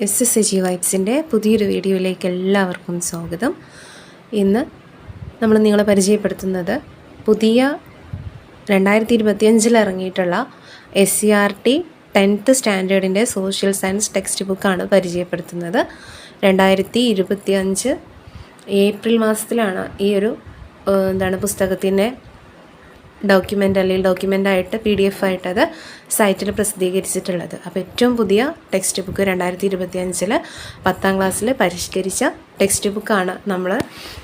SSG വൈബ്സിൻ്റെ പുതിയൊരു വീഡിയോയിലേക്ക് എല്ലാവർക്കും സ്വാഗതം. ഇന്ന് നമ്മൾ നിങ്ങളെ പരിചയപ്പെടുത്തുന്നത് പുതിയ 2025 ഇറങ്ങിയിട്ടുള്ള SCERT 10th സ്റ്റാൻഡേർഡിൻ്റെ സോഷ്യൽ സയൻസ് ടെക്സ്റ്റ് ബുക്കാണ് പരിചയപ്പെടുത്തുന്നത്. 2025 ഏപ്രിൽ മാസത്തിലാണ് ഈ ഒരു പുസ്തകത്തിൻ്റെ ഡോക്യുമെൻ്റായിട്ട് PDF ആയിട്ട് അത് സൈറ്റിൽ പ്രസിദ്ധീകരിച്ചിട്ടുള്ളത്. അപ്പോൾ ഏറ്റവും പുതിയ ടെക്സ്റ്റ് ബുക്ക് 2025 10th ക്ലാസ്സിൽ പരിഷ്കരിച്ച ടെക്സ്റ്റ് ബുക്കാണ് നമ്മൾ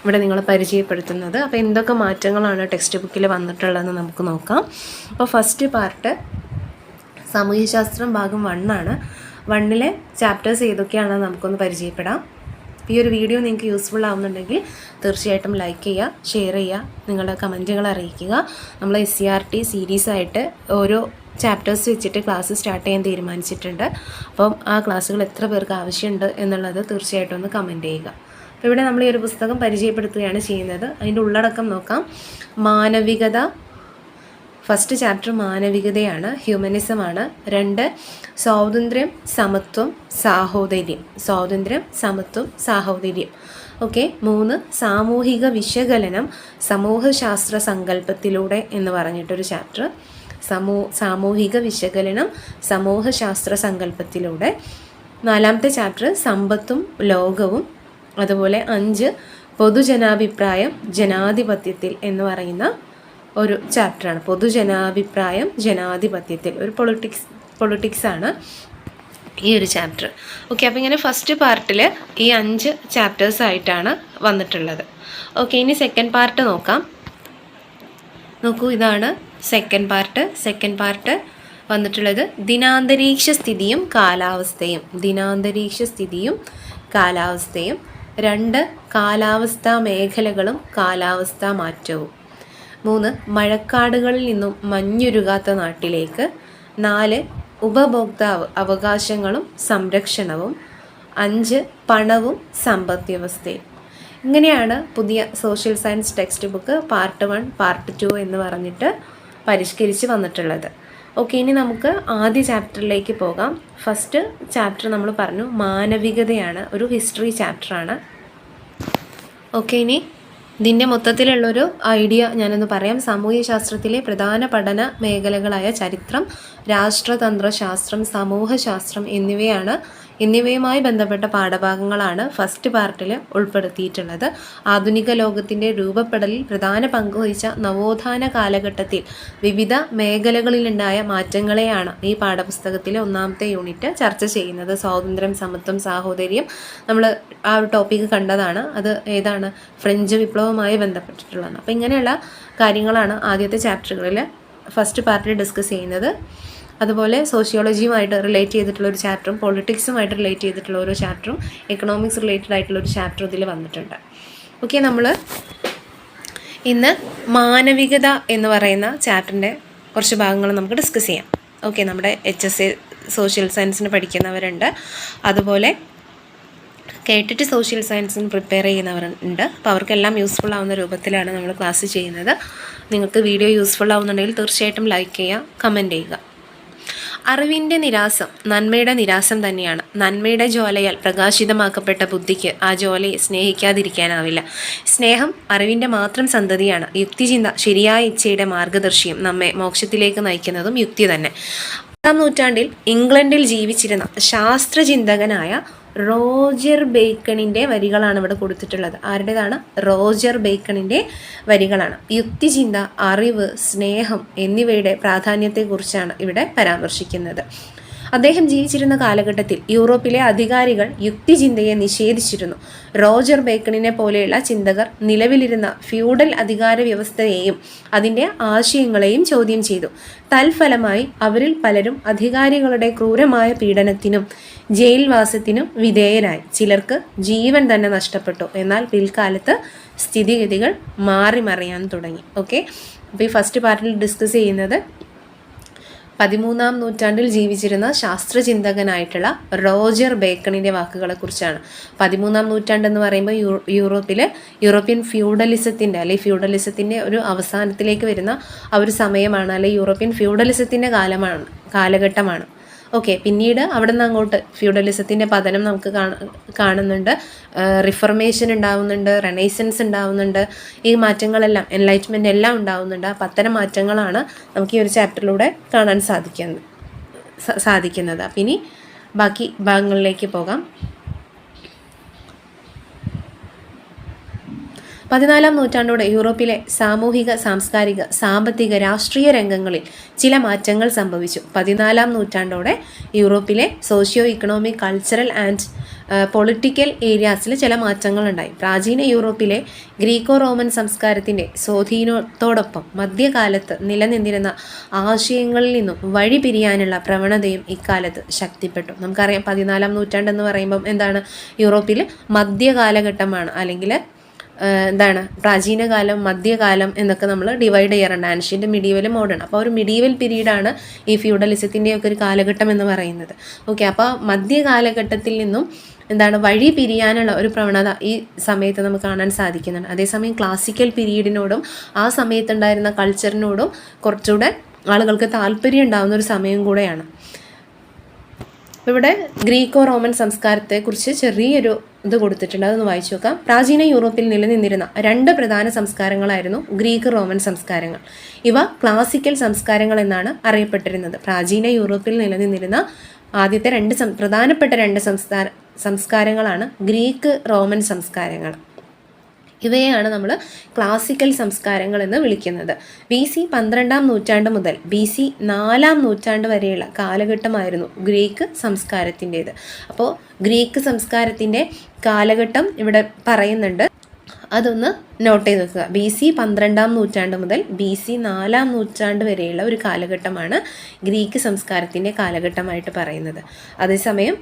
ഇവിടെ നിങ്ങളെ പരിചയപ്പെടുത്തുന്നത്. അപ്പോൾ എന്തൊക്കെ മാറ്റങ്ങളാണ് ടെക്സ്റ്റ് ബുക്കിൽ വന്നിട്ടുള്ളതെന്ന് നമുക്ക് നോക്കാം. അപ്പോൾ ഫസ്റ്റ് പാർട്ട് സാമൂഹ്യശാസ്ത്രം ഭാഗം 1 ആണ്. 1ലെ ചാപ്റ്റേഴ്സ് ഏതൊക്കെയാണെന്ന് നമുക്കൊന്ന് പരിചയപ്പെടാം. ഈ ഒരു വീഡിയോ നിങ്ങൾക്ക് യൂസ്ഫുൾ ആവുന്നുണ്ടെങ്കിൽ തീർച്ചയായിട്ടും ലൈക്ക് ചെയ്യുക, ഷെയർ ചെയ്യുക, നിങ്ങളുടെ കമൻറ്റുകൾ അറിയിക്കുക. നമ്മൾ SCERT സീരീസായിട്ട് ഓരോ ചാപ്റ്റേഴ്സ് വെച്ചിട്ട് ക്ലാസ് സ്റ്റാർട്ട് ചെയ്യാൻ തീരുമാനിച്ചിട്ടുണ്ട്. അപ്പം ആ ക്ലാസ്സുകൾ എത്ര പേർക്ക് ആവശ്യമുണ്ട് എന്നുള്ളത് തീർച്ചയായിട്ടും ഒന്ന് കമൻറ്റ് ചെയ്യുക. അപ്പോൾ ഇവിടെ നമ്മൾ ഈ ഒരു പുസ്തകം പരിചയപ്പെടുത്തുകയാണ് ചെയ്യുന്നത്. അതിൻ്റെ ഉള്ളടക്കം നോക്കാം. മാനവികത, ഫസ്റ്റ് ചാപ്റ്റർ മാനവികതയാണ്, ഹ്യൂമനിസമാണ്. 2 സ്വാതന്ത്ര്യം, സമത്വം, സാഹോദര്യം. ഓക്കെ. 3 സാമൂഹിക വിശകലനം, സമൂഹശാസ്ത്ര സങ്കല്പത്തിലൂടെ എന്ന് പറഞ്ഞിട്ടൊരു ചാപ്റ്റർ. സാമൂഹിക വിശകലനം, സമൂഹശാസ്ത്ര സങ്കല്പത്തിലൂടെ. 4ാമത്തെ ചാപ്റ്റർ സമ്പത്തും ലോകവും. അതുപോലെ 5 പൊതുജനാഭിപ്രായം ജനാധിപത്യത്തിൽ എന്ന് പറയുന്ന ഒരു ചാപ്റ്ററാണ്. പൊതുജനാഭിപ്രായം ജനാധിപത്യത്തിൽ, ഒരു പൊളിറ്റിക്സ് ആണ് ഈ ഒരു ചാപ്റ്റർ. ഓക്കെ. അപ്പോൾ ഇങ്ങനെ ഫസ്റ്റ് പാർട്ടിൽ ഈ 5 ചാപ്റ്റേഴ്സ് ആയിട്ടാണ് വന്നിട്ടുള്ളത്. ഓക്കെ. ഇനി സെക്കൻഡ് പാർട്ട് നോക്കാം. നോക്കൂ, ഇതാണ് സെക്കൻഡ് പാർട്ട് വന്നിട്ടുള്ളത് ദിനാന്തരീക്ഷ സ്ഥിതിയും കാലാവസ്ഥയും. 2 കാലാവസ്ഥാ മേഖലകളും കാലാവസ്ഥാ മാറ്റവും. 3 മഴക്കാടുകളിൽ നിന്നും മഞ്ഞുരുകാത്ത നാട്ടിലേക്ക്. 4 ഉപഭോക്താവ് അവകാശങ്ങളും സംരക്ഷണവും. 5 പണവും സമ്പദ് വ്യവസ്ഥയും. ഇങ്ങനെയാണ് പുതിയ social science text book part 1 part 2 എന്ന് പറഞ്ഞിട്ട് പരിഷ്കരിച്ച് വന്നിട്ടുള്ളത്. ഓക്കെ. ഇനി നമുക്ക് ആദ്യ ചാപ്റ്ററിലേക്ക് പോകാം. ഫസ്റ്റ് ചാപ്റ്റർ നമ്മൾ പറഞ്ഞു മാനവികതയാണ്, ഒരു ഹിസ്റ്ററി ചാപ്റ്ററാണ്. ഓക്കെ. ഇനി ഇതിൻ്റെ മൊത്തത്തിലുള്ളൊരു ഐഡിയ ഞാനൊന്ന് പറയാം. സാമൂഹ്യശാസ്ത്രത്തിലെ പ്രധാന പഠന മേഖലകളായ ചരിത്രം, രാഷ്ട്രതന്ത്രശാസ്ത്രം, സമൂഹശാസ്ത്രം എന്നിവയുമായി ബന്ധപ്പെട്ട പാഠഭാഗങ്ങളാണ് ഫസ്റ്റ് പാർട്ടിൽ ഉൾപ്പെടുത്തിയിട്ടുള്ളത്. ആധുനിക ലോകത്തിൻ്റെ രൂപപ്പെടലിൽ പ്രധാന പങ്കുവഹിച്ച നവോത്ഥാന കാലഘട്ടത്തിൽ വിവിധ മേഖലകളിലുണ്ടായ മാറ്റങ്ങളെയാണ് ഈ പാഠപുസ്തകത്തിലെ 1ാമത്തെ യൂണിറ്റ് ചർച്ച ചെയ്യുന്നത്. സ്വാതന്ത്ര്യം, സമത്വം, സാഹോദര്യം നമ്മൾ ആ ഒരു ടോപ്പിക്ക് കണ്ടതാണ്. അത് ഏതാണ്? ഫ്രഞ്ച് വിപ്ലവവുമായി ബന്ധപ്പെട്ടിട്ടുള്ളതാണ്. അപ്പോൾ ഇങ്ങനെയുള്ള കാര്യങ്ങളാണ് ആദ്യത്തെ ചാപ്റ്ററുകളിൽ ഫസ്റ്റ് പാർട്ടിൽ ഡിസ്കസ് ചെയ്യുന്നത്. അതുപോലെ സോഷ്യോളജിയുമായിട്ട് റിലേറ്റ് ചെയ്തിട്ടുള്ള ഒരു ചാപ്റ്ററും പൊളിറ്റിക്സുമായിട്ട് റിലേറ്റ് ചെയ്തിട്ടുള്ള ഒരു ചാപ്റ്ററും എക്കണോമിക്സ് റിലേറ്റഡ് ആയിട്ടുള്ള ഒരു ചാപ്റ്റർ ഇതിൽ വന്നിട്ടുണ്ട്. ഓക്കെ. നമ്മൾ ഇന്ന് മാനവികത എന്ന് പറയുന്ന ചാപ്റ്ററിൻ്റെ കുറച്ച് ഭാഗങ്ങൾ നമുക്ക് ഡിസ്കസ് ചെയ്യാം. ഓക്കെ. നമ്മുടെ HSA സോഷ്യൽ സയൻസിന് പഠിക്കുന്നവരുണ്ട്, അതുപോലെ കേട്ടിട്ട് സോഷ്യൽ സയൻസിന് പ്രിപ്പയർ ചെയ്യുന്നവരുണ്ട്. അപ്പോൾ അവർക്കെല്ലാം യൂസ്ഫുൾ ആവുന്ന രൂപത്തിലാണ് നമ്മൾ ക്ലാസ് ചെയ്യുന്നത്. നിങ്ങൾക്ക് വീഡിയോ യൂസ്ഫുൾ ആവുന്നുണ്ടെങ്കിൽ തീർച്ചയായിട്ടും ലൈക്ക് ചെയ്യുക, കമൻറ്റ് ചെയ്യുക. അറിവിൻ്റെ നിരാസം നന്മയുടെ നിരാസം തന്നെയാണ്. നന്മയുടെ ജ്വാലയാൽ പ്രകാശിതമാക്കപ്പെട്ട ബുദ്ധിക്ക് ആ ജ്വാലയെ സ്നേഹിക്കാതിരിക്കാനാവില്ല. സ്നേഹം അറിവിൻ്റെ മാത്രം സന്തതിയാണ്. യുക്തിചിന്ത ശരിയായ ഇച്ഛയുടെ മാർഗദർശിയും നമ്മെ മോക്ഷത്തിലേക്ക് നയിക്കുന്നതും യുക്തി തന്നെ. 10ാം നൂറ്റാണ്ടിൽ ഇംഗ്ലണ്ടിൽ ജീവിച്ചിരുന്ന ശാസ്ത്രചിന്തകനായ റോജർ ബേക്കണിൻ്റെ വരികളാണ് ഇവിടെ കൊടുത്തിട്ടുള്ളത്. ആരുടേതാണ്? റോജർ ബേക്കണിൻ്റെ വരികളാണ്. യുക്തിചിന്ത, അറിവ്, സ്നേഹം എന്നിവയുടെ പ്രാധാന്യത്തെക്കുറിച്ചാണ് ഇവിടെ പരാമർശിക്കുന്നത്. അദ്ദേഹം ജീവിച്ചിരുന്ന കാലഘട്ടത്തിൽ യൂറോപ്പിലെ അധികാരികൾ യുക്തിചിന്തയെ നിഷേധിച്ചിരുന്നു. റോജർ ബേക്കണിനെ പോലെയുള്ള ചിന്തകർ നിലവിലിരുന്ന ഫ്യൂഡൽ അധികാര വ്യവസ്ഥയെയും അതിൻ്റെ ആശയങ്ങളെയും ചോദ്യം ചെയ്തു. തൽഫലമായി അവരിൽ പലരും അധികാരികളുടെ ക്രൂരമായ പീഡനത്തിനും ജയിൽവാസത്തിനും വിധേയരായി. ചിലർക്ക് ജീവൻ തന്നെ നഷ്ടപ്പെട്ടു. എന്നാൽ പിൽക്കാലത്ത് സ്ഥിതിഗതികൾ മാറിമറിയാൻ തുടങ്ങി. ഓക്കെ. അപ്പോൾ ഈ ഫസ്റ്റ് പാർട്ടിൽ ഡിസ്കസ് ചെയ്യുന്നത് 13ാം നൂറ്റാണ്ടിൽ ജീവിച്ചിരുന്ന ശാസ്ത്രചിന്തകനായിട്ടുള്ള റോജർ ബേക്കണിൻ്റെ വാക്കുകളെക്കുറിച്ചാണ്. 13ാം നൂറ്റാണ്ട് എന്ന് പറയുമ്പോൾ യൂറോപ്യൻ ഫ്യൂഡലിസത്തിൻ്റെ ഒരു അവസാനത്തിലേക്ക് വരുന്ന ആ ഒരു സമയമാണ്, അല്ലെങ്കിൽ യൂറോപ്യൻ ഫ്യൂഡലിസത്തിൻ്റെ കാലഘട്ടമാണ്. ഓക്കെ, പിന്നീട് അവിടെ നിന്ന് അങ്ങോട്ട് ഫ്യൂഡലിസത്തിൻ്റെ പതനം നമുക്ക് കാണുന്നുണ്ട്, റിഫർമേഷൻ ഉണ്ടാവുന്നുണ്ട്, റെനൈസൻസ് ഉണ്ടാവുന്നുണ്ട്, ഈ മാറ്റങ്ങളെല്ലാം എൻലൈറ്റ്മെൻ്റ് എല്ലാം ഉണ്ടാവുന്നുണ്ട്. അപ്പം അത്തരം മാറ്റങ്ങളാണ് നമുക്ക് ഈ ഒരു ചാപ്റ്ററിലൂടെ കാണാൻ സാധിക്കുന്നത്. അപ്പം ഇനി ബാക്കി ഭാഗങ്ങളിലേക്ക് പോകാം. 14-ാം നൂറ്റാണ്ടോടെ യൂറോപ്പിലെ സാമൂഹിക, സാംസ്കാരിക, സാമ്പത്തിക, രാഷ്ട്രീയ രംഗങ്ങളിൽ ചില മാറ്റങ്ങൾ സംഭവിച്ചു. 14-ാം നൂറ്റാണ്ടോടെ യൂറോപ്പിലെ socio economic, cultural and political ഏരിയാസിൽ ചില മാറ്റങ്ങളുണ്ടായി. പ്രാചീന യൂറോപ്പിലെ ഗ്രീക്കോ റോമൻ സംസ്കാരത്തിൻ്റെ സ്വാധീനത്തോടൊപ്പം മധ്യകാലത്ത് നിലനിന്നിരുന്ന ആശയങ്ങളിൽ നിന്നും വഴി പിരിയാനുള്ള പ്രവണതയും ഇക്കാലത്ത് ശക്തിപ്പെട്ടു. നമുക്കറിയാം 14-ാം നൂറ്റാണ്ടെന്ന് പറയുമ്പം എന്താണ്, യൂറോപ്പിൽ മധ്യകാലഘട്ടമാണ്, അല്ലെങ്കിൽ പ്രാചീന കാലം, മധ്യകാലം എന്നൊക്കെ നമ്മൾ ഡിവൈഡ് ചെയ്യാറുണ്ട്, ആൻഷ്യൻ്റ്, മിഡീവൽ, മോഡേൺ. അപ്പോൾ ഒരു മിഡീവൽ പീരീഡാണ് ഈ ഫ്യൂഡലിസത്തിൻ്റെയൊക്കെ ഒരു കാലഘട്ടം എന്ന് പറയുന്നത്. ഓക്കെ, അപ്പോൾ മധ്യകാലഘട്ടത്തിൽ നിന്നും വഴി പിരിയാനുള്ള ഒരു പ്രവണത ഈ സമയത്ത് നമുക്ക് കാണാൻ സാധിക്കുന്നുണ്ട്. അതേസമയം ക്ലാസിക്കൽ പീരീഡിനോടും ആ സമയത്തുണ്ടായിരുന്ന കൾച്ചറിനോടും കുറച്ചുകൂടെ ആളുകൾക്ക് താല്പര്യം ഉണ്ടാകുന്ന ഒരു സമയം കൂടെയാണ്. ഇവിടെ ഗ്രീക്കോ റോമൻ സംസ്കാരത്തെക്കുറിച്ച് ചെറിയൊരു ഇത് കൊടുത്തിട്ടുണ്ട്, അതൊന്ന് വായിച്ചു നോക്കാം. പ്രാചീന യൂറോപ്പിൽ നിലനിന്നിരുന്ന 2 പ്രധാന സംസ്കാരങ്ങളായിരുന്നു ഗ്രീക്ക് റോമൻ സംസ്കാരങ്ങൾ. ഇവ ക്ലാസിക്കൽ സംസ്കാരങ്ങൾ എന്നാണ് അറിയപ്പെട്ടിരുന്നത്. പ്രാചീന യൂറോപ്പിൽ നിലനിന്നിരുന്ന ആദ്യത്തെ പ്രധാനപ്പെട്ട 2 സംസ്കാരങ്ങളാണ് ഗ്രീക്ക് റോമൻ സംസ്കാരങ്ങൾ. ഇവയെയാണ് നമ്മൾ ക്ലാസിക്കൽ സംസ്കാരങ്ങൾ എന്ന് വിളിക്കുന്നത്. BC 12-ാം നൂറ്റാണ്ട് മുതൽ BC 4-ാം നൂറ്റാണ്ട് വരെയുള്ള കാലഘട്ടമായിരുന്നു ഗ്രീക്ക് സംസ്കാരത്തിൻ്റേത്. അപ്പോൾ ഗ്രീക്ക് സംസ്കാരത്തിൻ്റെ കാലഘട്ടം ഇവിടെ പറയുന്നുണ്ട്, അതൊന്ന് നോട്ട് ചെയ്ത് വെക്കുക. BC 12-ാം നൂറ്റാണ്ട് മുതൽ BC 4-ാം നൂറ്റാണ്ട് വരെയുള്ള ഒരു കാലഘട്ടമാണ് ഗ്രീക്ക് സംസ്കാരത്തിൻ്റെ കാലഘട്ടമായിട്ട് പറയുന്നത്. അതേസമയം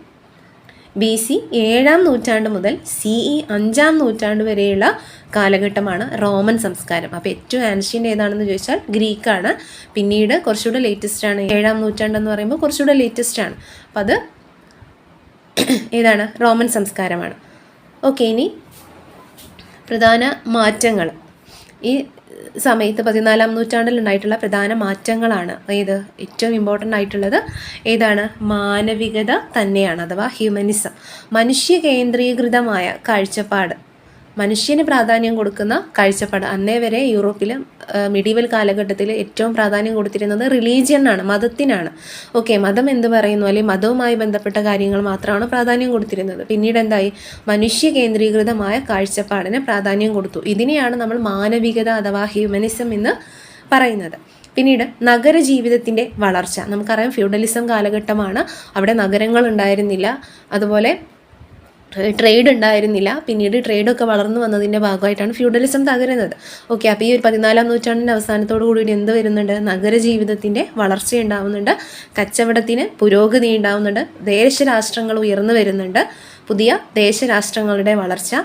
BC 7-ാം നൂറ്റാണ്ട് മുതൽ CE 5-ാം നൂറ്റാണ്ട് വരെയുള്ള കാലഘട്ടമാണ് റോമൻ സംസ്കാരം. അപ്പോൾ ഏറ്റവും ആൻഷ്യൻ്റ് ഏതാണെന്ന് ചോദിച്ചാൽ ഗ്രീക്കാണ്. പിന്നീട് കുറച്ചുകൂടെ ലേറ്റസ്റ്റ് ആണ് 7-ാം നൂറ്റാണ്ടെന്ന് പറയുമ്പോൾ കുറച്ചുകൂടെ ലേറ്റസ്റ്റ് ആണ്. അപ്പോൾ അത് ഏതാണ്? റോമൻ സംസ്കാരമാണ്. ഓക്കെ, ഇനി പ്രധാന മാറ്റങ്ങൾ ഈ സമയത്ത് 14-ാം നൂറ്റാണ്ടിൽ ഉണ്ടായിട്ടുള്ള പ്രധാന മാറ്റങ്ങളാണ് ഏറ്റവും ഇമ്പോർട്ടൻ്റ് ആയിട്ടുള്ളത് ഏതാണ്? മാനവികത തന്നെയാണ്, അഥവാ ഹ്യൂമനിസം. മനുഷ്യ കേന്ദ്രീകൃതമായ കാഴ്ചപ്പാട്, മനുഷ്യന് പ്രാധാന്യം കൊടുക്കുന്ന കാഴ്ചപ്പാട്. അന്നേ വരെ യൂറോപ്പിൽ മിഡീവൽ കാലഘട്ടത്തിൽ ഏറ്റവും പ്രാധാന്യം കൊടുത്തിരുന്നത് റിലീജിയനാണ്, മതത്തിനാണ്. ഓക്കെ, മതം എന്ത് പറയുന്നു, അല്ലെങ്കിൽ മതവുമായി ബന്ധപ്പെട്ട കാര്യങ്ങൾ മാത്രമാണ് പ്രാധാന്യം കൊടുത്തിരുന്നത്. പിന്നീട് എന്തായി? മനുഷ്യ കേന്ദ്രീകൃതമായ കാഴ്ചപ്പാടിന് പ്രാധാന്യം കൊടുത്തു. ഇതിനെയാണ് നമ്മൾ മാനവികത അഥവാ ഹ്യൂമനിസം എന്ന് പറയുന്നത്. പിന്നീട് നഗരജീവിതത്തിൻ്റെ വളർച്ച. നമുക്കറിയാം ഫ്യൂഡലിസം കാലഘട്ടമാണ്, അവിടെ നഗരങ്ങൾ ഉണ്ടായിരുന്നില്ല, അതുപോലെ ട്രേഡ് ഉണ്ടായിരുന്നില്ല. പിന്നീട് ട്രേഡൊക്കെ വളർന്നു വന്നതിൻ്റെ ഭാഗമായിട്ടാണ് ഫ്യൂഡലിസം തകരുന്നത്. ഓക്കെ, അപ്പോൾ ഈ ഒരു 14-ാം നൂറ്റാണ്ടിൻ്റെ അവസാനത്തോടു കൂടി എന്ത് വരുന്നുണ്ട്? നഗരജീവിതത്തിൻ്റെ വളർച്ച ഉണ്ടാവുന്നുണ്ട്, കച്ചവടത്തിന് പുരോഗതി ഉണ്ടാവുന്നുണ്ട്, ദേശരാഷ്ട്രങ്ങൾ ഉയർന്നു വരുന്നുണ്ട്, പുതിയ ദേശരാഷ്ട്രങ്ങളുടെ വളർച്ച,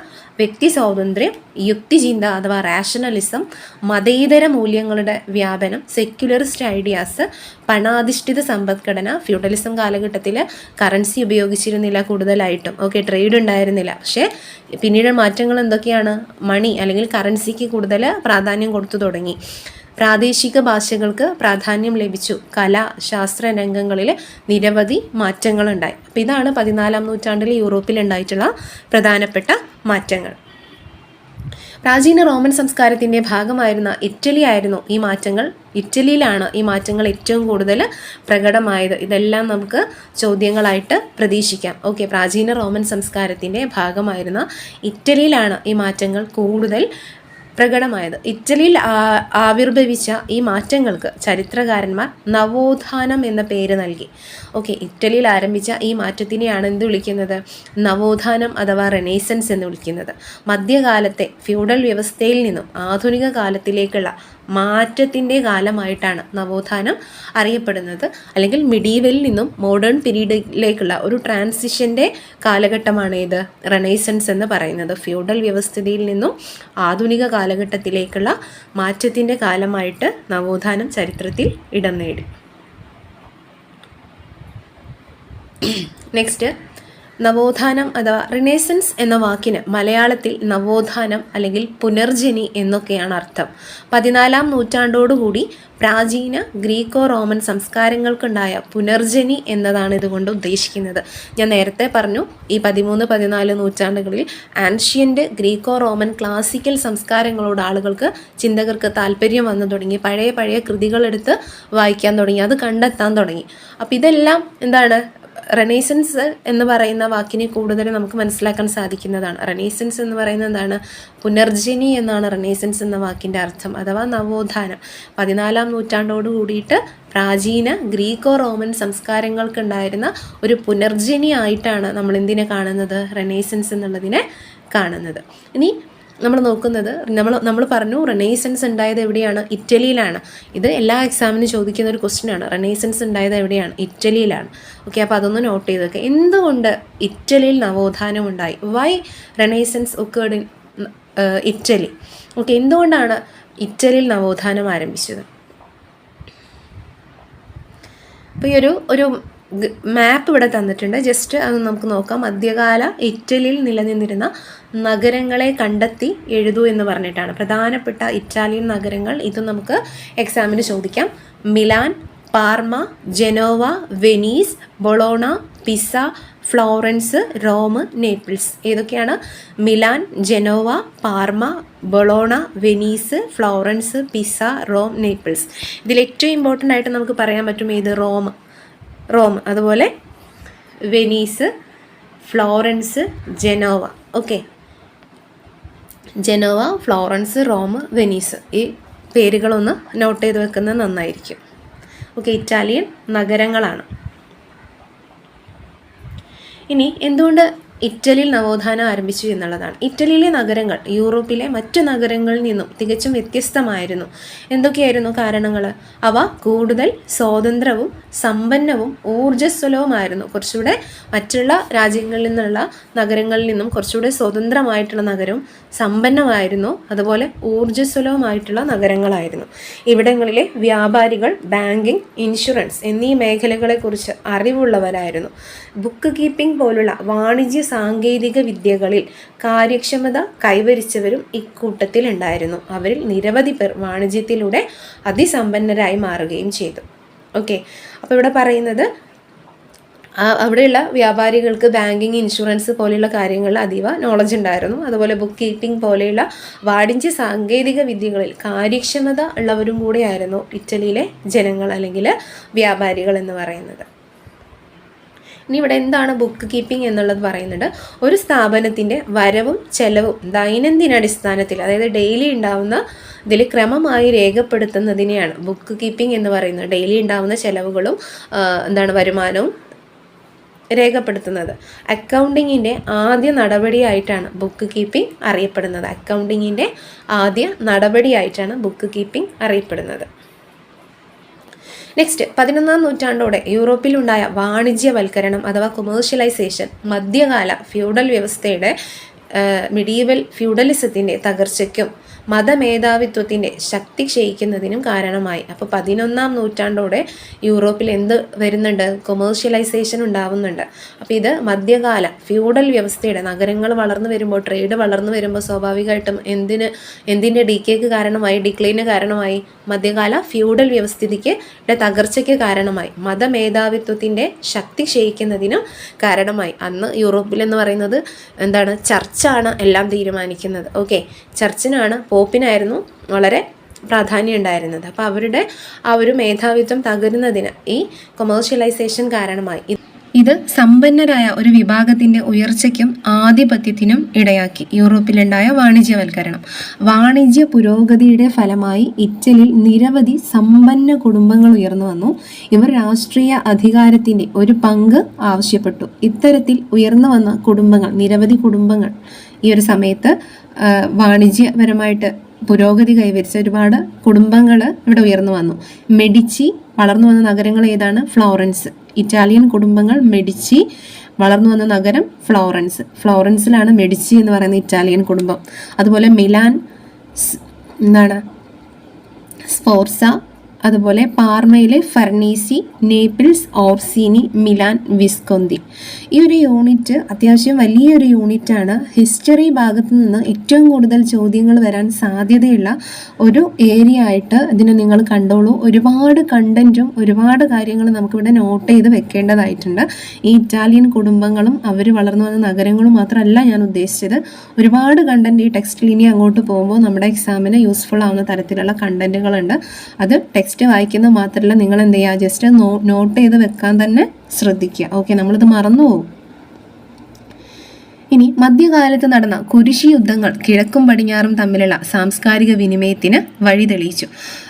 വ്യക്തി സ്വാതന്ത്ര്യം, യുക്തിചിന്ത അഥവാ റാഷണലിസം, മതേതര മൂല്യങ്ങളുടെ വ്യാപനം, സെക്യുലറിസ്റ്റ് ഐഡിയാസ്, പണാധിഷ്ഠിത സമ്പദ്ഘടന. ഫ്യൂഡലിസം കാലഘട്ടത്തിൽ കറൻസി ഉപയോഗിച്ചിരുന്നില്ല കൂടുതലായിട്ടും. ഓക്കെ, ട്രേഡ് ഉണ്ടായിരുന്നില്ല. പക്ഷേ പിന്നീട് മാറ്റങ്ങൾ എന്തൊക്കെയാണ്? മണി അല്ലെങ്കിൽ കറൻസിക്ക് കൂടുതൽ പ്രാധാന്യം കൊടുത്തു തുടങ്ങി. പ്രാദേശിക ഭാഷകൾക്ക് പ്രാധാന്യം ലഭിച്ചു. കല, ശാസ്ത്ര രംഗങ്ങളിൽ നിരവധി മാറ്റങ്ങളുണ്ടായി. അപ്പോൾ ഇതാണ് 14-ാം നൂറ്റാണ്ടിൽ യൂറോപ്പിൽ ഉണ്ടായിട്ടുള്ള പ്രധാനപ്പെട്ട മാറ്റങ്ങൾ. പ്രാചീന റോമൻ സംസ്കാരത്തിൻ്റെ ഭാഗമായിരുന്ന ഇറ്റലിയിലാണ് ഈ മാറ്റങ്ങൾ ഏറ്റവും കൂടുതൽ പ്രകടമായത്. ഇതെല്ലാം നമുക്ക് ചോദ്യങ്ങളായിട്ട് പ്രതീക്ഷിക്കാം. ഓക്കെ, പ്രാചീന റോമൻ സംസ്കാരത്തിൻ്റെ ഭാഗമായിരുന്ന ഇറ്റലിയിലാണ് ഈ മാറ്റങ്ങൾ കൂടുതൽ പ്രകടമായത്. ഇറ്റലിയിൽ ആവിർഭവിച്ച ഈ മാറ്റങ്ങൾക്ക് ചരിത്രകാരന്മാർ നവോത്ഥാനം എന്ന പേര് നൽകി. ഓക്കെ, ഇറ്റലിയിൽ ആരംഭിച്ച ഈ മാറ്റത്തിനെയാണ് എന്ത് വിളിക്കുന്നത്? നവോത്ഥാനം അഥവാ റെനൈസൻസ് എന്ന് വിളിക്കുന്നത്. മധ്യകാലത്തെ ഫ്യൂഡൽ വ്യവസ്ഥയിൽ നിന്നും ആധുനിക കാലത്തിലേക്കുള്ള മാറ്റത്തിൻ്റെ കാലമായിട്ടാണ് നവോത്ഥാനം അറിയപ്പെടുന്നത്. അല്ലെങ്കിൽ മിഡീവലിൽ നിന്നും മോഡേൺ പീരീഡിലേക്കുള്ള ഒരു ട്രാൻസിഷൻ്റെ കാലഘട്ടമാണ് ഇത് റെനൈസൻസ് എന്ന് പറയുന്നത്. ഫ്യൂഡൽ വ്യവസ്ഥയിൽ നിന്നും ആധുനിക കാലഘട്ടത്തിലേക്കുള്ള മാറ്റത്തിൻ്റെ കാലമായിട്ട് നവോത്ഥാനം ചരിത്രത്തിൽ ഇടം നേടി. നെക്സ്റ്റ്, നവോത്ഥാനം അഥവാ റിനേസൻസ് എന്ന വാക്കിന് മലയാളത്തിൽ നവോത്ഥാനം അല്ലെങ്കിൽ പുനർജനി എന്നൊക്കെയാണ് അർത്ഥം. 14-ാം നൂറ്റാണ്ടോടുകൂടി പ്രാചീന ഗ്രീക്കോ റോമൻ സംസ്കാരങ്ങൾക്കുണ്ടായ പുനർജനി എന്നതാണ് ഇതുകൊണ്ട് ഉദ്ദേശിക്കുന്നത്. ഞാൻ നേരത്തെ പറഞ്ഞു, ഈ 13-14 നൂറ്റാണ്ടുകളിൽ ആൻഷ്യൻ്റ് ഗ്രീക്കോ റോമൻ ക്ലാസിക്കൽ സംസ്കാരങ്ങളോട് ആളുകൾക്ക്, ചിന്തകർക്ക് താല്പര്യം വന്നു തുടങ്ങി. പഴയ കൃതികളെടുത്ത് വായിക്കാൻ തുടങ്ങി, അത് കണ്ടെത്താൻ തുടങ്ങി. അപ്പോൾ ഇതെല്ലാം എന്താണ്, റെനേസൻസ് എന്ന് പറയുന്ന വാക്കിനെ കൂടുതൽ നമുക്ക് മനസ്സിലാക്കാൻ സാധിക്കുന്നതാണ്. റെനേസൻസ് എന്ന് പറയുന്നത് എന്താണ്? പുനർജനി എന്നാണ് റെനേസൻസ് എന്ന വാക്കിൻ്റെ അർത്ഥം, അഥവാ നവോത്ഥാനം. 14-ാം നൂറ്റാണ്ടോട് കൂടിയിട്ട് പ്രാചീന ഗ്രീക്കോ റോമൻ സംസ്കാരങ്ങൾക്കുണ്ടായിരുന്ന ഒരു പുനർജനി ആയിട്ടാണ് നമ്മൾ എന്തിനെ കാണുന്നത്? റെനേസൻസ് എന്നുള്ളതിനെ കാണുന്നത്. ഇനി നമ്മൾ നോക്കുന്നത്, നമ്മൾ പറഞ്ഞു റെനേസൻസ് ഉണ്ടായത് എവിടെയാണ്? ഇറ്റലിയിലാണ്. ഇത് എല്ലാ എക്സാമിനും ചോദിക്കുന്ന ഒരു ക്വസ്റ്റ്യൻ ആണ്. റെനേസൻസ് ഉണ്ടായത് എവിടെയാണ്? ഇറ്റലിയിലാണ്. ഓക്കെ, അപ്പോൾ അതൊന്ന് നോട്ട് ചെയ്ത് വെക്കുക. എന്തുകൊണ്ട് ഇറ്റലിയിൽ നവോത്ഥാനം ഉണ്ടായി? Why renaissance occurred in Italy? Okay, എന്തുകൊണ്ടാണ് ഇറ്റലിയിൽ നവോത്ഥാനം ആരംഭിച്ചത്? അപ്പോൾ ഈ ഒരു മാപ്പ് ഇവിടെ തന്നിട്ടുണ്ട്, ജസ്റ്റ് അത് നമുക്ക് നോക്കാം. മധ്യകാല ഇറ്റലിയിൽ നിലനിന്നിരുന്ന നഗരങ്ങളെ കണ്ടെത്തി എഴുതൂ എന്ന് പറഞ്ഞിട്ടാണ്. പ്രധാനപ്പെട്ട ഇറ്റാലിയൻ നഗരങ്ങൾ, ഇത് നമുക്ക് എക്സാമിന് ചോദിക്കാം. Milan, Parma, Genoa, Venice, Bologna, Pisa, Florence, Rome, Naples. ഏതൊക്കെയാണ്? Milan, Genoa, Parma, Bologna, Venice, Florence, Pisa, Rome, Naples. ഇതിൽ ഏറ്റവും ഇമ്പോർട്ടൻ്റ് ആയിട്ട് നമുക്ക് പറയാൻ പറ്റും ഏത്? റോം. അതുപോലെ Venice, Florence, Genoa. Okay, Genoa, Florence, Rome, Venice. ഈ പേരുകളൊന്ന് നോട്ട് ചെയ്ത് വെക്കുന്നത് നന്നായിരിക്കും. ഓക്കെ, ഇറ്റാലിയൻ നഗരങ്ങളാണ്. ഇനി എന്തുകൊണ്ട് ഇറ്റലിയിൽ നവോത്ഥാനം ആരംഭിച്ചു എന്നുള്ളതാണ്. ഇറ്റലിയിലെ നഗരങ്ങൾ യൂറോപ്പിലെ മറ്റു നഗരങ്ങളിൽ നിന്നും തികച്ചും വ്യത്യസ്തമായിരുന്നു. എന്തൊക്കെയായിരുന്നു കാരണങ്ങൾ? അവ കൂടുതൽ സ്വതന്ത്രവും സമ്പന്നവും ഊർജ്ജസ്വലവുമായിരുന്നു. കുറച്ചുകൂടെ മറ്റുള്ള രാജ്യങ്ങളിൽ നിന്നുള്ള നഗരങ്ങളിൽ നിന്നും കുറച്ചുകൂടെ സ്വതന്ത്രമായിട്ടുള്ള നഗരവും സമ്പന്നമായിരുന്നു, അതുപോലെ ഊർജ്ജസ്വലവുമായിട്ടുള്ള നഗരങ്ങളായിരുന്നു. ഇവിടങ്ങളിലെ വ്യാപാരികൾ ബാങ്കിങ്, ഇൻഷുറൻസ് എന്നീ മേഖലകളെക്കുറിച്ച് അറിവുള്ളവരായിരുന്നു. ബുക്ക് കീപ്പിംഗ് പോലുള്ള വാണിജ്യ സാങ്കേതിക വിദ്യകളിൽ കാര്യക്ഷമത കൈവരിച്ചവരും ഇക്കൂട്ടത്തിൽ ഉണ്ടായിരുന്നു. അവരിൽ നിരവധി പേർ വാണിജ്യത്തിലൂടെ അതിസമ്പന്നരായി മാറുകയും ചെയ്തു. ഓക്കെ, അപ്പോൾ ഇവിടെ പറയുന്നത് അവിടെയുള്ള വ്യാപാരികൾക്ക് ബാങ്കിങ്, ഇൻഷുറൻസ് പോലെയുള്ള കാര്യങ്ങളിൽ അതീവ നോളജ് ഉണ്ടായിരുന്നു. അതുപോലെ ബുക്ക് കീപ്പിംഗ് പോലെയുള്ള വാണിജ്യ സാങ്കേതിക വിദ്യകളിൽ കാര്യക്ഷമത ഉള്ളവരും കൂടെയായിരുന്നു ഇറ്റലിയിലെ ജനങ്ങൾ അല്ലെങ്കിൽ വ്യാപാരികൾ എന്ന് പറയുന്നത്. ഇനി ഇവിടെ എന്താണ് ബുക്ക് കീപ്പിംഗ് എന്നുള്ളത് പറയുന്നുണ്ട്. ഒരു സ്ഥാപനത്തിൻ്റെ വരവും ചെലവും ദൈനംദിന അടിസ്ഥാനത്തിൽ, അതായത് ഡെയിലി ഉണ്ടാവുന്ന ഇതിൽ ക്രമമായി രേഖപ്പെടുത്തുന്നതിനെയാണ് ബുക്ക് കീപ്പിംഗ് എന്ന് പറയുന്നത്. ഡെയിലി ഉണ്ടാവുന്ന ചെലവുകളും വരുമാനവും രേഖപ്പെടുത്തുന്നത്. അക്കൗണ്ടിങ്ങിൻ്റെ ആദ്യ നടപടിയായിട്ടാണ് ബുക്ക് കീപ്പിംഗ് അറിയപ്പെടുന്നത്. അക്കൗണ്ടിങ്ങിൻ്റെ ആദ്യ നടപടിയായിട്ടാണ് ബുക്ക് കീപ്പിംഗ് അറിയപ്പെടുന്നത്. നെക്സ്റ്റ്, 11-ാം നൂറ്റാണ്ടോടെ യൂറോപ്പിലുണ്ടായ വാണിജ്യവൽക്കരണം അഥവാ കൊമേഴ്ഷ്യലൈസേഷൻ മധ്യകാല ഫ്യൂഡൽ വ്യവസ്ഥയുടെ മിഡീവൽ ഫ്യൂഡലിസത്തിൻ്റെ തകർച്ചയ്ക്കും മതമേധാവിത്വത്തിൻ്റെ ശക്തി ക്ഷയിക്കുന്നതിനും കാരണമായി. അപ്പോൾ 11-ാം നൂറ്റാണ്ടോടെ യൂറോപ്പിൽ എന്ത് വരുന്നുണ്ട്? കൊമേഴ്ഷ്യലൈസേഷൻ ഉണ്ടാവുന്നുണ്ട്. അപ്പോൾ ഇത് മധ്യകാല ഫ്യൂഡൽ വ്യവസ്ഥയുടെ, നഗരങ്ങൾ വളർന്നു വരുമ്പോൾ, ട്രേഡ് വളർന്നു വരുമ്പോൾ സ്വാഭാവികമായിട്ടും എന്തിൻ്റെ ഡിക്കേക്ക് കാരണമായി? ഡിക്ലൈന് കാരണമായി. മധ്യകാല ഫ്യൂഡൽ വ്യവസ്ഥിതിക്ക് തകർച്ചയ്ക്ക് കാരണമായി. മതമേധാവിത്വത്തിൻ്റെ ശക്തി ക്ഷയിക്കുന്നതിനും കാരണമായി. അന്ന് യൂറോപ്പിൽ എന്ന് പറയുന്നത് എന്താണ്? ചർച്ചാണ് എല്ലാം തീരുമാനിക്കുന്നത്. ഓക്കെ, ചർച്ചിനാണ്, പോപ്പിനായിരുന്നു വളരെ പ്രാധാന്യം ഉണ്ടായിരുന്നത്. അപ്പോൾ അവരുടെ ആ ഒരു മേധാവിത്വം തകരുന്നതിന് ഈ കൊമേഴ്ഷ്യലൈസേഷൻ കാരണമായി. ഇത് സമ്പന്നരായ ഒരു വിഭാഗത്തിൻ്റെ ഉയർച്ചയ്ക്കും ആധിപത്യത്തിനും ഇടയാക്കി. യൂറോപ്പിലുണ്ടായ വാണിജ്യവൽക്കരണം. വാണിജ്യ പുരോഗതിയുടെ ഫലമായി ഇറ്റലിയിൽ നിരവധി സമ്പന്ന കുടുംബങ്ങൾ ഉയർന്നു വന്നു. ഇവർ രാഷ്ട്രീയ അധികാരത്തിൻ്റെ ഒരു പങ്ക് ആവശ്യപ്പെട്ടു. ഇത്തരത്തിൽ ഉയർന്നു വന്ന കുടുംബങ്ങൾ, നിരവധി കുടുംബങ്ങൾ ഈ ഒരു സമയത്ത് വാണിജ്യപരമായിട്ട് പുരോഗതി കൈവരിച്ച ഒരുപാട് കുടുംബങ്ങൾ ഇവിടെ ഉയർന്നു വന്നു. മെഡിച്ചി വളർന്നു വന്ന നഗരങ്ങൾ ഏതാണ്? ഫ്ലോറൻസ്. ഇറ്റാലിയൻ കുടുംബങ്ങൾ മെഡിച്ചി വളർന്നു വന്ന നഗരം ഫ്ലോറൻസിലാണ് മെഡിച്ചി എന്ന് പറയുന്ന ഇറ്റാലിയൻ കുടുംബം. അതുപോലെ മിലാൻ സ്ഫോർസ, അതുപോലെ പാർമയിലെ ഫർണീസി, നേപ്പിൾസ്, ഓർസീനി, മിലാൻ, വിസ്കൊന്തി. ഈ ഒരു യൂണിറ്റ് അത്യാവശ്യം വലിയൊരു യൂണിറ്റാണ്. ഹിസ്റ്ററി ഭാഗത്ത് നിന്ന് ഏറ്റവും കൂടുതൽ ചോദ്യങ്ങൾ വരാൻ സാധ്യതയുള്ള ഒരു ഏരിയ ആയിട്ട് ഇതിനെ നിങ്ങൾ കണ്ടോളൂ. ഒരുപാട് കണ്ടൻറ്റും ഒരുപാട് കാര്യങ്ങളും നമുക്കിവിടെ നോട്ട് ചെയ്ത് വെക്കേണ്ടതായിട്ടുണ്ട്. ഈ ഇറ്റാലിയൻ കുടുംബങ്ങളും അവർ വളർന്നു വന്ന നഗരങ്ങളും മാത്രമല്ല ഞാൻ ഉദ്ദേശിച്ചത്. ഒരുപാട് കണ്ടൻറ്റ് ഈ ടെക്സ്റ്റിൽ ഇനി അങ്ങോട്ട് പോകുമ്പോൾ നമ്മുടെ എക്സാമിന് യൂസ്ഫുൾ ആവുന്ന തരത്തിലുള്ള കണ്ടൻറ്റുകളുണ്ട്. അത് ടെക്സ്റ്റ് വായിക്കുന്നത് മാത്രമല്ല, നിങ്ങൾ എന്ത് ചെയ്യുക, ജസ്റ്റ് നോട്ട് ചെയ്ത് വെക്കാൻ തന്നെ ശ്രദ്ധിക്കുക. ഓക്കെ, നമ്മളിത് മറന്നു പോകും. ഇനി മധ്യകാലത്ത് നടന്ന കുരിശി യുദ്ധങ്ങൾ കിഴക്കും പടിഞ്ഞാറും തമ്മിലുള്ള സാംസ്കാരിക വിനിമയത്തിന് വഴി തെളിയിച്ചു.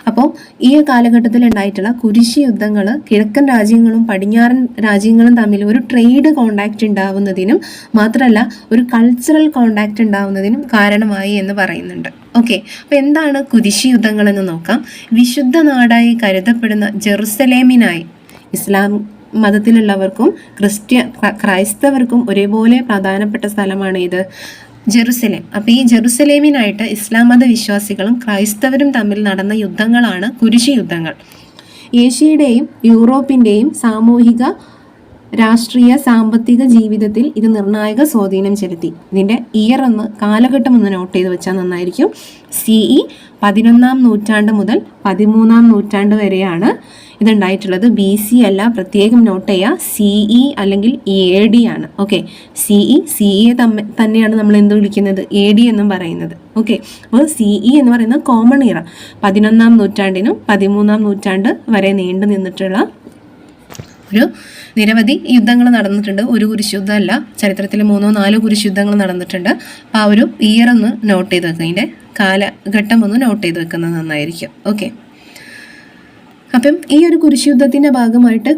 അപ്പോൾ ഈ കാലഘട്ടത്തിൽ ഉണ്ടായിട്ടുള്ള കുരിശി യുദ്ധങ്ങൾ കിഴക്കൻ രാജ്യങ്ങളും പടിഞ്ഞാറൻ രാജ്യങ്ങളും തമ്മിൽ ഒരു ട്രേഡ് കോണ്ടാക്റ്റ് ഉണ്ടാവുന്നതിനും മാത്രമല്ല ഒരു കൾച്ചറൽ കോണ്ടാക്റ്റ് ഉണ്ടാവുന്നതിനും കാരണമായി എന്ന് പറയുന്നുണ്ട്. ഓക്കെ, അപ്പോൾ എന്താണ് കുരിശി യുദ്ധങ്ങൾ എന്ന് നോക്കാം. വിശുദ്ധ നാടായി കരുതപ്പെടുന്ന ജെറുസലേമിനായി ഇസ്ലാം മതത്തിലുള്ളവർക്കും ക്രൈസ്തവർക്കും ഒരേപോലെ പ്രധാനപ്പെട്ട സ്ഥലമാണ് ഇത് ജെറുസലേം. അപ്പോൾ ഈ ജെറുസലേമിനായിട്ട് ഇസ്ലാം മത വിശ്വാസികളും ക്രൈസ്തവരും തമ്മിൽ നടന്ന യുദ്ധങ്ങളാണ് കുരിശി യുദ്ധങ്ങൾ. ഏഷ്യയുടെയും യൂറോപ്പിൻ്റെയും സാമൂഹിക രാഷ്ട്രീയ സാമ്പത്തിക ജീവിതത്തിൽ ഇത് നിർണായക സ്വാധീനം ചെലുത്തി. ഇതിൻ്റെ ഇയർ എന്ന് കാലഘട്ടം ഒന്ന് നോട്ട് ചെയ്ത് വെച്ചാൽ നന്നായിരിക്കും. CE 11-ാം നൂറ്റാണ്ട് മുതൽ 13-ാം നൂറ്റാണ്ട് വരെയാണ് ഇതുണ്ടായിട്ടുള്ളത്. BC അല്ല, പ്രത്യേകം നോട്ട് ചെയ്യുക. CE അല്ലെങ്കിൽ AD ആണ്. ഓക്കെ, CE തന്നെയാണ് നമ്മൾ എന്ത് വിളിക്കുന്നത്, AD എന്നും പറയുന്നത്. ഓക്കെ, അപ്പോൾ CE എന്ന് പറയുന്നത് കോമൺ ഇയർ. 11-ാം നൂറ്റാണ്ടിനും 13-ാം നൂറ്റാണ്ട് വരെ നീണ്ടു നിന്നിട്ടുള്ള ഒരു നിരവധി യുദ്ധങ്ങൾ നടന്നിട്ടുണ്ട്. ഒരു കുരിശുദ്ധമല്ല, ചരിത്രത്തിൽ 3-4 കുരിശുദ്ധങ്ങൾ നടന്നിട്ടുണ്ട്. അപ്പോൾ ആ ഒരു ഇയർ ഒന്ന് നോട്ട് ചെയ്ത് വെക്കുക, അതിൻ്റെ കാലഘട്ടം ഒന്ന് നോട്ട് ചെയ്ത് വെക്കുന്നത് നന്നായിരിക്കും. ഓക്കെ, അപ്പം ഈ ഒരു കുരിശുദ്ധത്തിൻ്റെ ഭാഗമായിട്ട്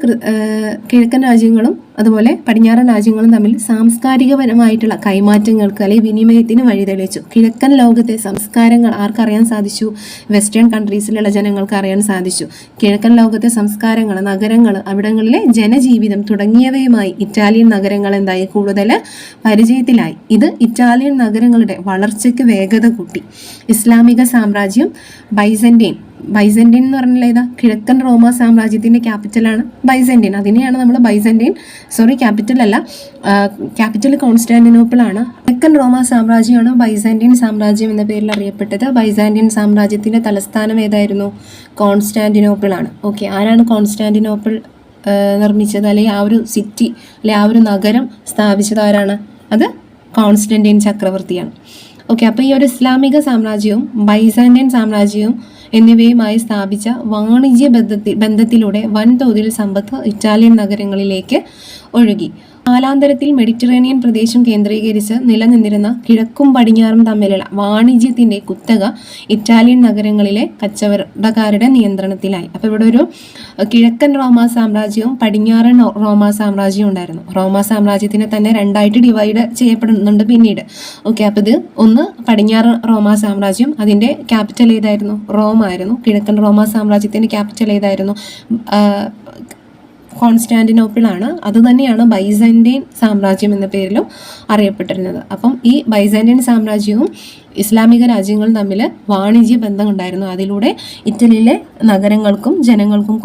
കിഴക്കൻ രാജ്യങ്ങളും അതുപോലെ പടിഞ്ഞാറൻ രാജ്യങ്ങളും തമ്മിൽ സാംസ്കാരികപരമായിട്ടുള്ള കൈമാറ്റങ്ങൾക്ക് അല്ലെങ്കിൽ വിനിമയത്തിന് വഴിതെളിച്ചു. കിഴക്കൻ ലോകത്തെ സംസ്കാരങ്ങൾ ആർക്കറിയാൻ സാധിച്ചു? വെസ്റ്റേൺ കൺട്രീസിലുള്ള ജനങ്ങൾക്ക് അറിയാൻ സാധിച്ചു. കിഴക്കൻ ലോകത്തെ സംസ്കാരങ്ങൾ, നഗരങ്ങൾ, അവിടങ്ങളിലെ ജനജീവിതം തുടങ്ങിയവയുമായി ഇറ്റാലിയൻ നഗരങ്ങൾ എന്തായി, കൂടുതൽ പരിചയത്തിലായി. ഇത് ഇറ്റാലിയൻ നഗരങ്ങളുടെ വളർച്ചയ്ക്ക് വേഗത കൂട്ടി. ഇസ്ലാമിക സാമ്രാജ്യം ബൈസന്റൈൻ എന്ന് പറഞ്ഞാൽ ഏതാ, കിഴക്കൻ റോമ സാമ്രാജ്യത്തിൻ്റെ ക്യാപിറ്റലാണ് ബൈസന്റൈൻ. അതിനെയാണ് നമ്മൾ ക്യാപിറ്റൽ അല്ല, ക്യാപിറ്റൽ കോൺസ്റ്റാന്റിനോപ്പിൾ ആണ്. കിഴക്കൻ റോമ സാമ്രാജ്യമാണ് ബൈസന്റൈൻ സാമ്രാജ്യം എന്ന പേരിൽ അറിയപ്പെട്ടത്. ബൈസന്റൈൻ സാമ്രാജ്യത്തിൻ്റെ തലസ്ഥാനം ഏതായിരുന്നു? കോൺസ്റ്റാന്റിനോപ്പിൾ ആണ്. ഓക്കെ, ആരാണ് കോൺസ്റ്റാന്റിനോപ്പിൾ നിർമ്മിച്ചത്, അല്ലെങ്കിൽ ആ ഒരു സിറ്റി അല്ലെങ്കിൽ ആ ഒരു നഗരം സ്ഥാപിച്ചത് ആരാണ്? അത് കോൺസ്റ്റന്റൈൻ ചക്രവർത്തിയാണ്. ഓക്കെ, അപ്പോൾ ഈ ഒരു ഇസ്ലാമിക സാമ്രാജ്യവും ബൈസന്റൈൻ സാമ്രാജ്യവും എന്നിവയുമായി സ്ഥാപിച്ച വാണിജ്യ ബന്ധത്തിലൂടെ വൻതോതിൽ സമ്പത്ത് ഇറ്റാലിയൻ നഗരങ്ങളിലേക്ക് ഒഴുകി. കാലാന്തരത്തിൽ മെഡിറ്ററേനിയൻ പ്രദേശം കേന്ദ്രീകരിച്ച് നിലനിന്നിരുന്ന കിഴക്കും പടിഞ്ഞാറും തമ്മിലുള്ള വാണിജ്യത്തിൻ്റെ കുത്തക ഇറ്റാലിയൻ നഗരങ്ങളിലെ കച്ചവടക്കാരുടെ നിയന്ത്രണത്തിലായി. അപ്പോൾ ഇവിടെ ഒരു കിഴക്കൻ റോമാ സാമ്രാജ്യവും പടിഞ്ഞാറൻ റോമാ സാമ്രാജ്യവും ഉണ്ടായിരുന്നു. റോമാ സാമ്രാജ്യത്തിനെ തന്നെ രണ്ടായിട്ട് ഡിവൈഡ് ചെയ്യപ്പെടുന്നുണ്ട് പിന്നീട്. ഓക്കെ, അപ്പോൾ ഇത് ഒന്ന് പടിഞ്ഞാറൻ റോമാ സാമ്രാജ്യം, അതിൻ്റെ ക്യാപിറ്റൽ ഏതായിരുന്നു? റോം ആയിരുന്നു. കിഴക്കൻ റോമാ സാമ്രാജ്യത്തിൻ്റെ ക്യാപിറ്റൽ ഏതായിരുന്നു? കോൺസ്റ്റാന്റിനോപ്പിൾ ആണ്. അതുതന്നെയാണ് ബൈസന്റൈൻ സാമ്രാജ്യം എന്ന പേരിലും അറിയപ്പെട്ടിരുന്നത്. അപ്പം ഈ ബൈസന്റൈൻ സാമ്രാജ്യവും ഇസ്ലാമിക രാജ്യങ്ങളും തമ്മിൽ വാണിജ്യ ബന്ധം ഉണ്ടായിരുന്നു. അതിലൂടെ ഇറ്റലിയിലെ നഗരങ്ങൾക്കും ജനങ്ങൾക്കും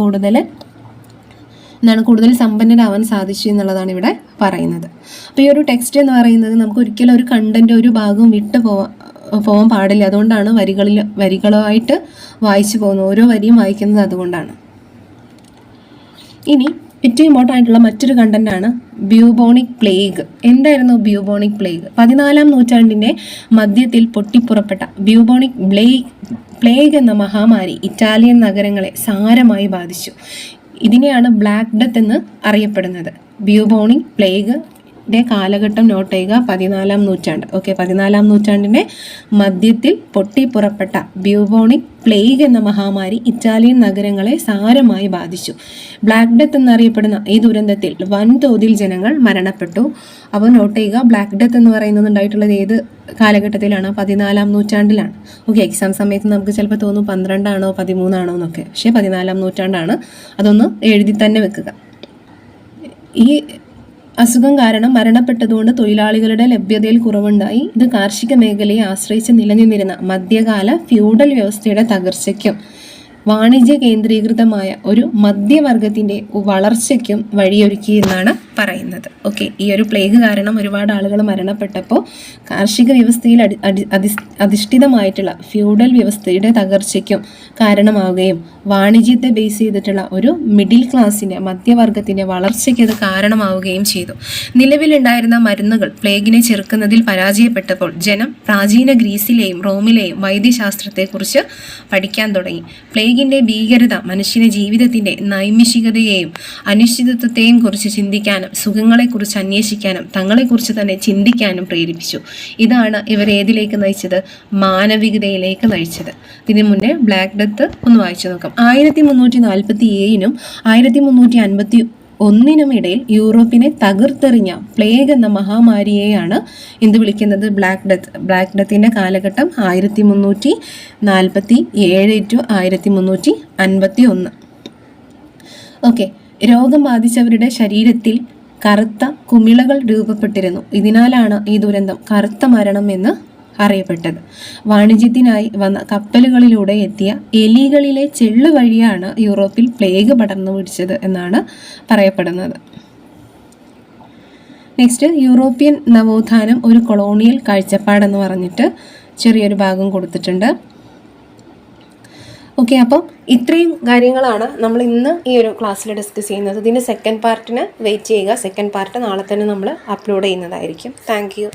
കൂടുതൽ സമ്പന്നരാവാൻ സാധിച്ചു എന്നുള്ളതാണ് ഇവിടെ പറയുന്നത്. അപ്പോൾ ഈ ഒരു ടെക്സ്റ്റ് എന്ന് പറയുന്നത് നമുക്ക് ഒരിക്കലും ഒരു കണ്ടന്റ് ഒരു ഭാഗവും പോകാൻ പാടില്ല. അതുകൊണ്ടാണ് വരികളായിട്ട് വായിച്ചു പോകുന്നത്. ഓരോ വരിയും വായിക്കുന്നത് അതുകൊണ്ടാണ്. ഇനി ഏറ്റവും ഇമ്പോർട്ടൻ്റ് ആയിട്ടുള്ള മറ്റൊരു കണ്ടന്റാണ് ബ്യൂബോണിക് പ്ലേഗ്. എന്തായിരുന്നു ബ്യൂബോണിക് പ്ലേഗ്? 14-ാം നൂറ്റാണ്ടിൻ്റെ മധ്യത്തിൽ പൊട്ടിപ്പുറപ്പെട്ട ബ്യൂബോണിക് പ്ലേഗ് എന്ന മഹാമാരി ഇറ്റാലിയൻ നഗരങ്ങളെ സാരമായി ബാധിച്ചു. ഇതിനെയാണ് ബ്ലാക്ക് ഡെത്ത് എന്ന് അറിയപ്പെടുന്നത്. ബ്യൂബോണിക് പ്ലേഗ് കാലഘട്ടം നോട്ട് ചെയ്യുക, 14-ാം നൂറ്റാണ്ട്. ഓക്കെ, 14-ാം നൂറ്റാണ്ടിൻ്റെ മധ്യത്തിൽ പൊട്ടിപ്പുറപ്പെട്ട ബ്യൂബോണിക് പ്ലേഗ് എന്ന മഹാമാരി ഇറ്റാലിയൻ നഗരങ്ങളെ സാരമായി ബാധിച്ചു. ബ്ലാക്ക് ഡെത്ത് എന്നറിയപ്പെടുന്ന ഈ ദുരന്തത്തിൽ വൻതോതിൽ ജനങ്ങൾ മരണപ്പെട്ടു. അപ്പോൾ നോട്ട് ചെയ്യുക, ബ്ലാക്ക് ഡെത്ത് എന്ന് പറയുന്നത് ഉണ്ടായിട്ടുള്ളത് ഏത് കാലഘട്ടത്തിലാണ്? 14-ാം നൂറ്റാണ്ടിലാണ്. ഓക്കെ, എക്സാം സമയത്ത് നമുക്ക് ചിലപ്പോൾ തോന്നും 12 ആണോ 13 ആണോ എന്നൊക്കെ, പക്ഷേ 14-ാം നൂറ്റാണ്ടാണ്. അതൊന്ന് എഴുതി തന്നെ വെക്കുക. ഈ അസുഖം കാരണം മരണപ്പെട്ടതുകൊണ്ട് തൊഴിലാളികളുടെ ലഭ്യതയിൽ കുറവുണ്ടായി. ഇത് കാർഷിക മേഖലയെ ആശ്രയിച്ച് നിലനിന്നിരുന്ന മധ്യകാല ഫ്യൂഡൽ വ്യവസ്ഥയുടെ തകർച്ചയ്ക്കും വാണിജ്യ കേന്ദ്രീകൃതമായ ഒരു മധ്യവർഗത്തിൻ്റെ വളർച്ചയ്ക്കും വഴിയൊരുക്കി എന്നാണ് പറയുന്നത്. ഓക്കെ, ഈ ഒരു പ്ലേഗ് കാരണം ഒരുപാട് ആളുകൾ മരണപ്പെട്ടപ്പോൾ കാർഷിക വ്യവസ്ഥയിൽ അധിഷ്ഠിതമായിട്ടുള്ള ഫ്യൂഡൽ വ്യവസ്ഥയുടെ തകർച്ചയ്ക്കും കാരണമാവുകയും വാണിജ്യത്തെ ബേസ് ചെയ്തിട്ടുള്ള ഒരു മിഡിൽ ക്ലാസിൻ്റെ മധ്യവർഗത്തിൻ്റെ വളർച്ചയ്ക്ക് അത് കാരണമാവുകയും ചെയ്തു. നിലവിലുണ്ടായിരുന്ന മരുന്നുകൾ പ്ലേഗിനെ ചെറുക്കുന്നതിൽ പരാജയപ്പെട്ടപ്പോൾ ജനം പ്രാചീന ഗ്രീസിലെയും റോമിലെയും വൈദ്യശാസ്ത്രത്തെക്കുറിച്ച് പഠിക്കാൻ തുടങ്ങി. പ്ലേഗിൻ്റെ ഭീകരത മനുഷ്യനെ ജീവിതത്തിൻ്റെ നൈമിഷികതയെയും അനിശ്ചിതത്വത്തെയും കുറിച്ച് ചിന്തിക്കാനും സുഖങ്ങളെക്കുറിച്ച് അന്വേഷിക്കാനും തങ്ങളെക്കുറിച്ച് തന്നെ ചിന്തിക്കാനും പ്രേരിപ്പിച്ചു. ഇതാണ് ഇവരെ ഏതിലേക്ക് നയിച്ചത്? മാനവികതയിലേക്ക് നയിച്ചത്. ഇതിനു മുന്നേ ബ്ലാക്ക് ഡെത്ത് ഒന്ന് വായിച്ചു നോക്കാം. 1347നും 1351നും ഇടയിൽ യൂറോപ്പിനെ തകർത്തെറിഞ്ഞ പ്ലേഗ് എന്ന മഹാമാരിയെയാണ് എന്ത് വിളിക്കുന്നത്? Black death. ബ്ലാക്ക് ഡെത്തിൻ്റെ കാലഘട്ടം 1347 ടു 1351. ഓക്കെ, രോഗം ബാധിച്ചവരുടെ ശരീരത്തിൽ കറുത്ത കുമിളകൾ രൂപപ്പെട്ടിരുന്നു. ഇതിനാലാണ് ഈ ദുരന്തം കറുത്ത മരണം എന്ന് അറിയപ്പെട്ടത്. വാണിജ്യത്തിനായി വന്ന കപ്പലുകളിലൂടെ എത്തിയ എലികളിലെ ചെള്ളു വഴിയാണ് യൂറോപ്പിൽ പ്ലേഗ് പടർന്നു പിടിച്ചത് എന്നാണ് പറയപ്പെടുന്നത്. നെക്സ്റ്റ്, യൂറോപ്യൻ നവോത്ഥാനം ഒരു കൊളോണിയൽ കാഴ്ചപ്പാടെന്ന് പറഞ്ഞിട്ട് ചെറിയൊരു ഭാഗം കൊടുത്തിട്ടുണ്ട്. ഓക്കെ, അപ്പം ഇത്രയും കാര്യങ്ങളാണ് നമ്മൾ ഇന്ന് ഈ ഒരു ക്ലാസ്സിൽ ഡിസ്കസ് ചെയ്യുന്നത്. ഇതിൻ്റെ സെക്കൻഡ് പാർട്ടിന് വെയിറ്റ് ചെയ്യുക. സെക്കൻഡ് പാർട്ട് നാളെ തന്നെ നമ്മൾ അപ്ലോഡ് ചെയ്യുന്നതായിരിക്കും. Thank you.